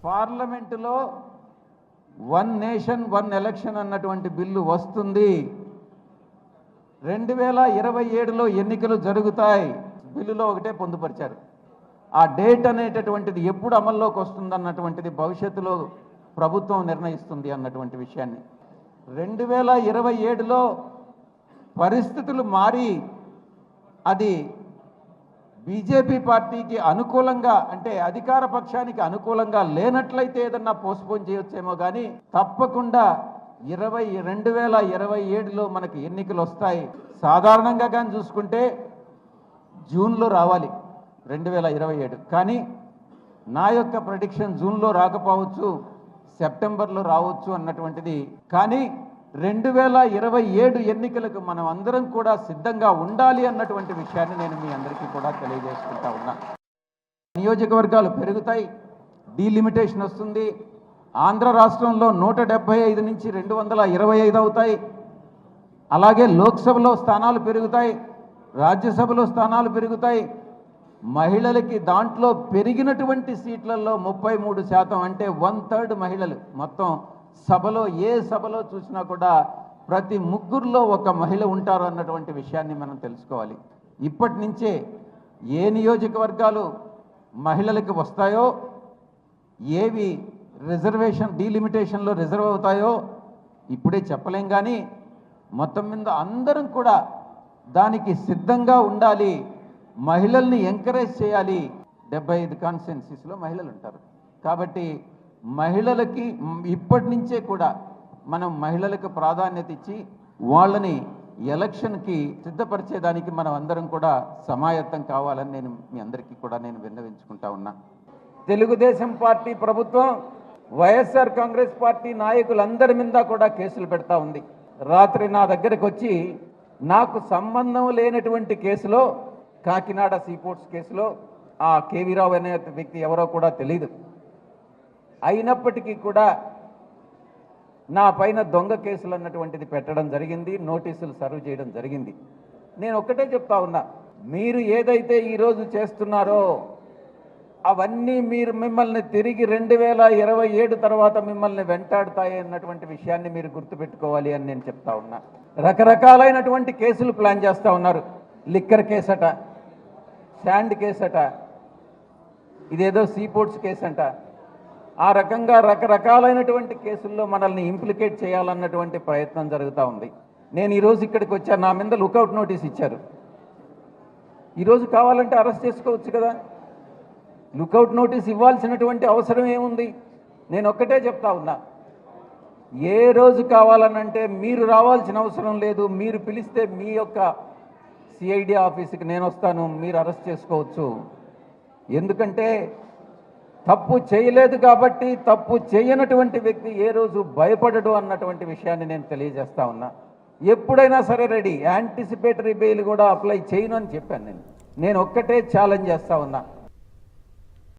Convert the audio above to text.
పార్లమెంటులో one nation one election అన్నటువంటి bill వస్తుంది. 2027లో ఎన్నికలు జరుగుతాయి. బిల్లులో ఒకటే పొందుపరిచారు. ఆ డేట్ అనేటటువంటిది ఎప్పుడు అమల్లోకి వస్తుందన్నటువంటిది భవిష్యత్తులో ప్రభుత్వం నిర్ణయిస్తుంది అన్నటువంటి విషయాన్ని. 2027లో పరిస్థితులు మారి అది బీజేపీ పార్టీకి అనుకూలంగా, అంటే అధికార పక్షానికి అనుకూలంగా లేనట్లయితే ఏదన్నా పోస్ట్పోన్ చేయొచ్చేమో కానీ తప్పకుండా 2027లో మనకి ఎన్నికలు వస్తాయి. సాధారణంగా కానీ చూసుకుంటే జూన్లో రావాలి 2027, కానీ నా యొక్క ప్రెడిక్షన్ జూన్లో రాకపోవచ్చు, సెప్టెంబర్లో రావచ్చు అన్నటువంటిది. కానీ 2027 ఎన్నికలకు మనం అందరం కూడా సిద్ధంగా ఉండాలి అన్నటువంటి విషయాన్ని నేను మీ అందరికీ కూడా తెలియజేసుకుంటా ఉన్నా. నియోజకవర్గాలు పెరుగుతాయి, డీలిమిటేషన్ వస్తుంది. ఆంధ్ర రాష్ట్రంలో 175 నుంచి 225 అవుతాయి. అలాగే లోక్సభలో స్థానాలు పెరుగుతాయి, రాజ్యసభలో స్థానాలు పెరుగుతాయి. మహిళలకి దాంట్లో పెరిగినటువంటి సీట్లలో 33%, అంటే 1/3 మహిళలు. మొత్తం సభలో ఏ సభలో చూసినా కూడా ప్రతి ముగ్గురులో ఒక మహిళ ఉంటారు అన్నటువంటి విషయాన్ని మనం తెలుసుకోవాలి. ఇప్పటి నుంచే ఏ నియోజకవర్గాలు మహిళలకు వస్తాయో, ఏవి రిజర్వేషన్ డీలిమిటేషన్లో రిజర్వ్ అవుతాయో ఇప్పుడే చెప్పలేం, కానీ మొత్తం మీద అందరం కూడా దానికి సిద్ధంగా ఉండాలి. మహిళల్ని ఎంకరేజ్ చేయాలి. 75 కాన్స్టిట్యున్సీస్లో మహిళలు ఉంటారు కాబట్టి మహిళలకి ఇప్పటి నుంచే కూడా మనం మహిళలకు ప్రాధాన్యత ఇచ్చి వాళ్ళని ఎలక్షన్కి సిద్ధపరిచేదానికి మనం అందరం కూడా సమాయత్తం కావాలని నేను మీ అందరికీ కూడా నేను విన్నవించుకుంటా ఉన్నా. తెలుగుదేశం పార్టీ ప్రభుత్వం వైఎస్ఆర్ కాంగ్రెస్ పార్టీ నాయకులందరి మీద కూడా కేసులు పెడతా ఉంది. రాత్రి నా దగ్గరికి వచ్చి నాకు సంబంధం లేనటువంటి కేసులో, కాకినాడ సీపోర్ట్స్ కేసులో, ఆ కేవీ రావు అనే వ్యక్తి ఎవరో కూడా తెలియదు, అయినప్పటికీ కూడా నా పైన దొంగ కేసులు అన్నటువంటిది పెట్టడం జరిగింది, నోటీసులు సర్వ్ చేయడం జరిగింది. నేను ఒక్కటే చెప్తా ఉన్నా, మీరు ఏదైతే ఈరోజు చేస్తున్నారో అవన్నీ మిమ్మల్ని తిరిగి 2027 తర్వాత మిమ్మల్ని వెంటాడుతాయి అన్నటువంటి విషయాన్ని మీరు గుర్తుపెట్టుకోవాలి అని నేను చెప్తా ఉన్నా. రకరకాలైనటువంటి కేసులు ప్లాన్ చేస్తూ ఉన్నారు. లిక్కర్ కేసట, శాండ్ కేసట, ఇదేదో సీపోర్ట్స్ కేసు అంట. ఆ రకంగా రకరకాలైనటువంటి కేసుల్లో మనల్ని ఇంప్లికేట్ చేయాలన్నటువంటి ప్రయత్నం జరుగుతూ ఉంది. నేను ఈరోజు ఇక్కడికి వచ్చా, నా మీద లుకౌట్ నోటీస్ ఇచ్చారు. ఈరోజు కావాలంటే అరెస్ట్ చేసుకోవచ్చు కదా, లుకౌట్ నోటీస్ ఇవ్వాల్సినటువంటి అవసరం ఏముంది? నేను ఒక్కటే చెప్తా ఉన్నా, ఏ రోజు కావాలనంటే మీరు రావాల్సిన అవసరం లేదు. మీరు పిలిస్తే మీ యొక్క సిఐడి ఆఫీస్కి నేను వస్తాను, మీరు అరెస్ట్ చేసుకోవచ్చు. ఎందుకంటే తప్పు చేయలేదు కాబట్టి తప్పు చేయనటువంటి వ్యక్తి ఏ రోజు భయపడడు అన్నటువంటి విషయాన్ని నేను తెలియజేస్తా ఉన్నా. ఎప్పుడైనా సరే రెడీ, యాంటిసిపేటరీ బెయిల్ కూడా అప్లై చేయను అని చెప్పాను. నేను ఒక్కటే ఛాలెంజ్ చేస్తా ఉన్నా,